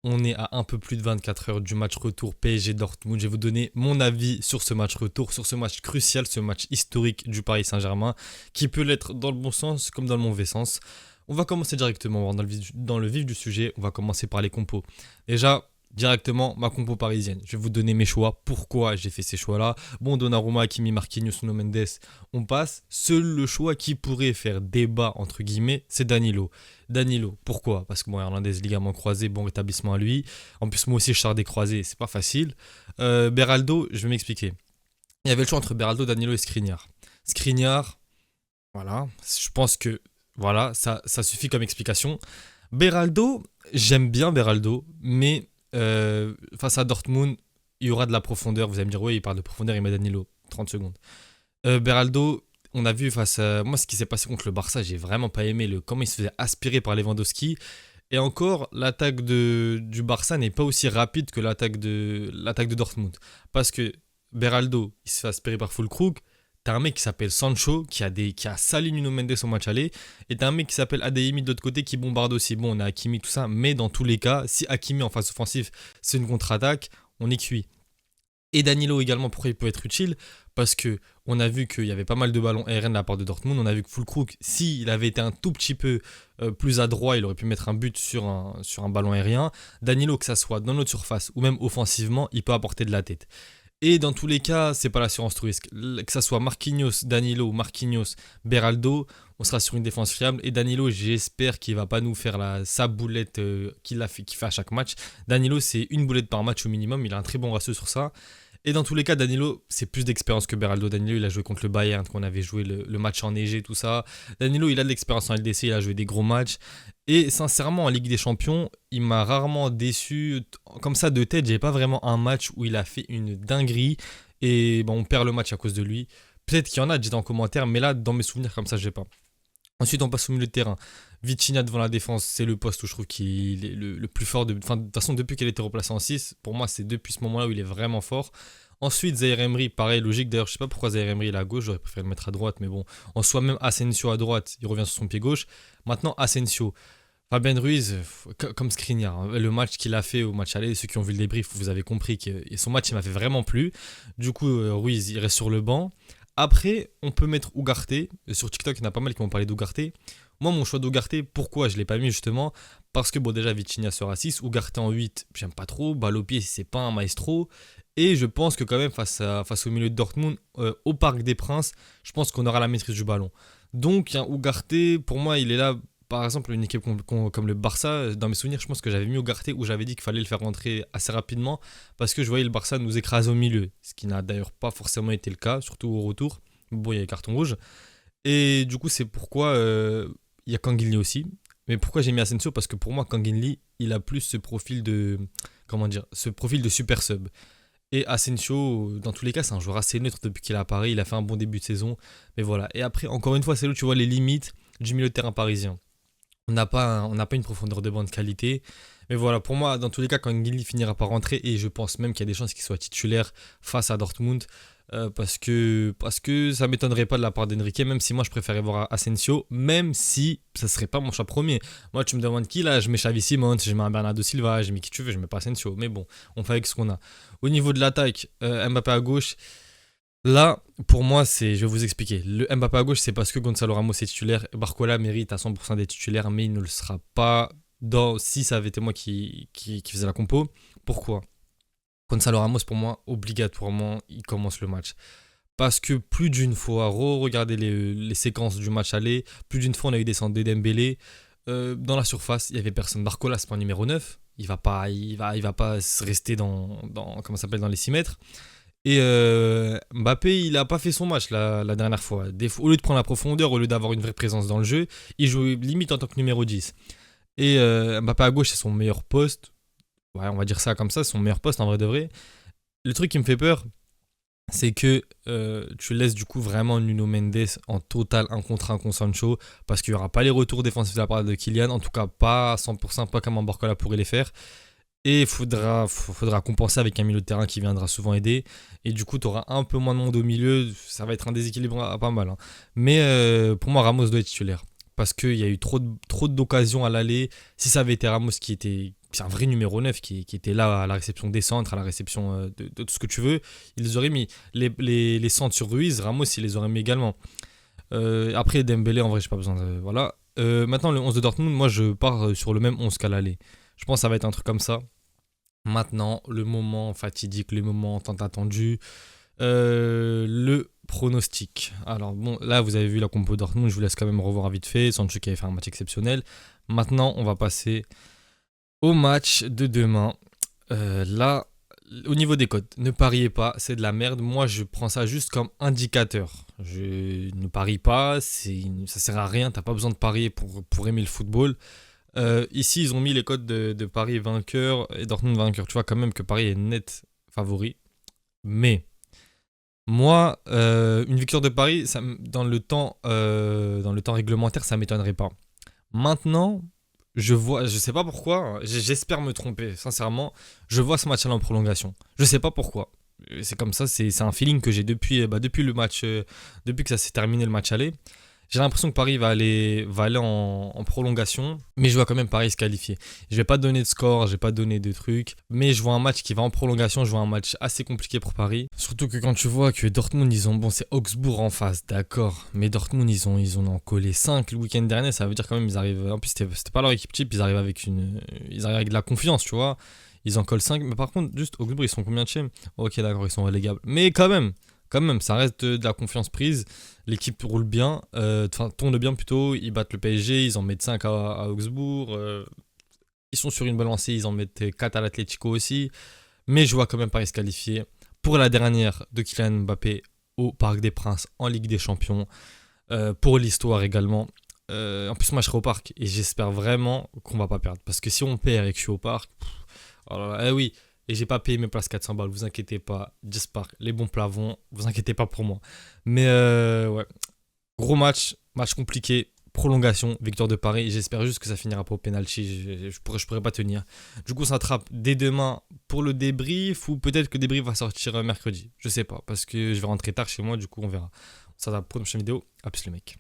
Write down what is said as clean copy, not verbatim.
On est à un peu plus de 24 heures du match retour PSG Dortmund. Je vais vous donner mon avis sur ce match retour, sur ce match crucial, ce match historique du Paris Saint-Germain, qui peut l'être dans le bon sens comme dans le mauvais sens. On va commencer directement dans le vif du sujet. On va commencer par les compos. Déjà, directement, ma compo parisienne. Je vais vous donner mes choix. Pourquoi j'ai fait ces choix-là. Bon, Donnarumma, Hakimi, Marquinhos, Nuno Mendes, on passe. Seul le choix qui pourrait faire débat, entre guillemets, c'est Danilo. Danilo, pourquoi? Parce que bon, Hernandez, ligament croisé, bon rétablissement à lui. En plus, moi aussi, je sors des croisés, c'est pas facile. Beraldo, je vais m'expliquer. Il y avait le choix entre Beraldo, Danilo et Skriniar. Skriniar, voilà, je pense que voilà, ça suffit comme explication. Beraldo, j'aime bien Beraldo, mais face à Dortmund, il y aura de la profondeur. Vous allez me dire, oui, il parle de profondeur, il met Danilo. 30 secondes. Beraldo, on a vu face à moi ce qui s'est passé contre le Barça, j'ai vraiment pas aimé comment il se faisait aspirer par Lewandowski. Et encore, l'attaque du Barça n'est pas aussi rapide que l'attaque de Dortmund. Parce que Beraldo, il se fait aspirer par Füllkrug. T'as un mec qui s'appelle Sancho, qui a sali Nuno Mendes au match aller. Et t'as un mec qui s'appelle Adeyemi de l'autre côté qui bombarde aussi. Bon, on a Hakimi, tout ça. Mais dans tous les cas, si Hakimi en phase offensive, c'est une contre-attaque, on est cuit. Et Danilo également, pourquoi il peut être utile? Parce que on a vu qu'il y avait pas mal de ballons aériens de la part de Dortmund. On a vu que Füllkrug, s'il avait été un tout petit peu plus adroit, il aurait pu mettre un but sur un ballon aérien. Danilo, que ça soit dans notre surface ou même offensivement, il peut apporter de la tête. Et dans tous les cas, c'est pas l'assurance tout risque. Que ça soit Marquinhos, Danilo, Marquinhos, Beraldo, on sera sur une défense fiable. Et Danilo, j'espère qu'il va pas nous faire sa boulette qu'il fait à chaque match. Danilo, c'est une boulette par match au minimum. Il a un très bon ratio sur ça. Et dans tous les cas, Danilo, c'est plus d'expérience que Beraldo. Danilo, il a joué contre le Bayern, qu'on avait joué le match enneigé, tout ça. Danilo, il a de l'expérience en LDC, il a joué des gros matchs. Et sincèrement, en Ligue des Champions, il m'a rarement déçu. Comme ça, de tête, j'ai pas vraiment un match où il a fait une dinguerie. Et bon, on perd le match à cause de lui. Peut-être qu'il y en a, dites en commentaire, mais là, dans mes souvenirs, comme ça, j'ai pas. Ensuite, on passe au milieu de terrain. Vitinha devant la défense, c'est le poste où je trouve qu'il est le plus fort. Enfin, de toute façon, depuis qu'elle a été replacée en 6, pour moi, c'est depuis ce moment-là où il est vraiment fort. Ensuite, Zaire Emery, pareil, logique. D'ailleurs, je sais pas pourquoi Zaire Emery est à gauche, j'aurais préféré le mettre à droite, mais bon. En soi, même Asensio à droite, il revient sur son pied gauche. Maintenant, Asensio. Fabien Ruiz, comme Skriniar, hein, le match qu'il a fait au match aller, ceux qui ont vu le débrief, vous avez compris que son match, il m'a fait vraiment plu. Du coup, Ruiz, il reste sur le banc. Après, on peut mettre Ugarte. Sur TikTok, il y en a pas mal qui m'ont parlé d'Ugarte. Moi, mon choix d'Ugarte, pourquoi je ne l'ai pas mis justement? Parce que, bon, déjà, Vitinha sera 6, Ugarte en 8, j'aime pas trop. Balle au pied, c'est pas un maestro. Et je pense que, quand même, face au milieu de Dortmund, au Parc des Princes, je pense qu'on aura la maîtrise du ballon. Donc, Ugarte, pour moi, il est là. Par exemple, une équipe comme le Barça, dans mes souvenirs, je pense que j'avais mis Ugarte où j'avais dit qu'il fallait le faire rentrer assez rapidement parce que je voyais le Barça nous écraser au milieu, ce qui n'a d'ailleurs pas forcément été le cas, surtout au retour. Bon, il y a les cartons rouges. Et du coup, c'est pourquoi il y a Kanginli aussi. Mais pourquoi j'ai mis Asensio? Parce que pour moi, Kanginli, il a plus ce profil de. Comment dire? Ce profil de super sub. Et Asensio, dans tous les cas, c'est un joueur assez neutre depuis qu'il est à Paris. Il a fait un bon début de saison. Mais voilà. Et après, encore une fois, c'est là où tu vois les limites du milieu de terrain parisien. On n'a pas une profondeur de banc de qualité. Mais voilà, pour moi, dans tous les cas, quand Guinli finira par rentrer, et je pense même qu'il y a des chances qu'il soit titulaire face à Dortmund, parce que ça ne m'étonnerait pas de la part d'Enrique, même si moi je préférais voir Asensio, même si ça ne serait pas mon choix premier. Moi, tu me demandes qui là? Je mets Xavi Simons, je mets un Bernardo Silva, je mets qui tu veux, je mets pas Asensio. Mais bon, on fait avec ce qu'on a. Au niveau de l'attaque, Mbappé à gauche. Là, pour moi, je vais vous expliquer. Le Mbappé à gauche, c'est parce que Gonzalo Ramos est titulaire. Barcola mérite à 100% d'être titulaire, mais il ne le sera pas si ça avait été moi qui faisais la compo. Pourquoi? Gonzalo Ramos, pour moi, obligatoirement, il commence le match. Parce que plus d'une fois, regardez les séquences du match aller, plus d'une fois, on a eu des centres de Dembélé. Dans la surface, il n'y avait personne. Barcola, c'est pas un numéro 9. Il va pas rester comment ça s'appelle, dans les 6 mètres. Et Mbappé, il a pas fait son match la dernière fois. Au lieu de prendre la profondeur, au lieu d'avoir une vraie présence dans le jeu, il joue limite en tant que numéro 10. Et Mbappé à gauche, c'est son meilleur poste. Ouais, on va dire ça comme ça, c'est son meilleur poste en vrai de vrai. Le truc qui me fait peur, c'est que tu laisses du coup vraiment Nuno Mendes en total 1 contre 1 contre Sancho, parce qu'il n'y aura pas les retours défensifs de la part de Kylian, en tout cas pas à 100%, pas comme Barcola pourrait les faire. Et il faudra compenser avec un milieu de terrain qui viendra souvent aider. Et du coup, tu auras un peu moins de monde au milieu. Ça va être un déséquilibre pas mal, hein. Mais pour moi, Ramos doit être titulaire. Parce qu'il y a eu trop d'occasions à l'aller. Si ça avait été Ramos c'est un vrai numéro 9 qui était là à la réception des centres, à la réception de tout ce que tu veux. Ils les auraient mis. Les centres sur Ruiz, Ramos, il les aurait mis également. Après, Dembélé, en vrai, j'ai pas besoin de. Voilà. Maintenant, le 11 de Dortmund, moi, je pars sur le même 11 qu'à l'aller. Je pense que ça va être un truc comme ça. Maintenant, le moment fatidique, le moment tant attendu, le pronostic. Alors, bon, là, vous avez vu la compo Dortmund, je vous laisse quand même revoir vite fait. Sancho qui avait fait un match exceptionnel. Maintenant, on va passer au match de demain. Là, au niveau des cotes, ne pariez pas, c'est de la merde. Moi, je prends ça juste comme indicateur. Je ne parie pas, ça sert à rien. T'as pas besoin de parier pour aimer le football. Ici, ils ont mis les cotes de Paris vainqueur et Dortmund vainqueur. Tu vois quand même que Paris est net favori. Mais moi, une victoire de Paris, dans le temps réglementaire, ça m'étonnerait pas. Maintenant, je sais pas pourquoi, hein, j'espère me tromper, sincèrement. Je vois ce match aller en prolongation. Je sais pas pourquoi. C'est comme ça, c'est un feeling que j'ai depuis le match, depuis que ça s'est terminé le match aller. J'ai l'impression que Paris va aller en prolongation, mais je vois quand même Paris se qualifier. Je vais pas donner de score, je vais pas donner de trucs, mais je vois un match qui va en prolongation, je vois un match assez compliqué pour Paris. Surtout que quand tu vois que Dortmund, c'est Augsbourg en face, d'accord, mais Dortmund, ils ont en collé 5 le week-end dernier, ça veut dire quand même ils arrivent, en plus c'était pas leur équipe type, ils arrivent avec de la confiance, tu vois. Ils en collent 5, mais par contre, juste Augsbourg, ils sont combien de chez? Ok, d'accord, ils sont relégables. Mais quand même, ça reste de la confiance prise. L'équipe roule bien, tourne bien plutôt. Ils battent le PSG, ils en mettent 5 à Augsbourg. Ils sont sur une bonne lancée, ils en mettent 4 à l'Atlético aussi. Mais je vois quand même Paris se qualifier pour la dernière de Kylian Mbappé au Parc des Princes en Ligue des Champions. Pour l'histoire également. En plus, moi je serai au parc et j'espère vraiment qu'on va pas perdre. Parce que si on perd et que je suis au parc, oh là là, oui, et j'ai pas payé mes places 400 balles, vous inquiétez pas. J'espère les bons plats vous inquiétez pas pour moi. Mais ouais, gros match compliqué, prolongation, victoire de Paris. J'espère juste que ça finira pas au penalty. Je pourrais pas tenir. Du coup, ça attrape dès demain pour le débrief ou peut-être que le débrief va sortir mercredi. Je sais pas parce que je vais rentrer tard chez moi. Du coup, on verra. Ça va pour une prochaine vidéo. À plus les mecs.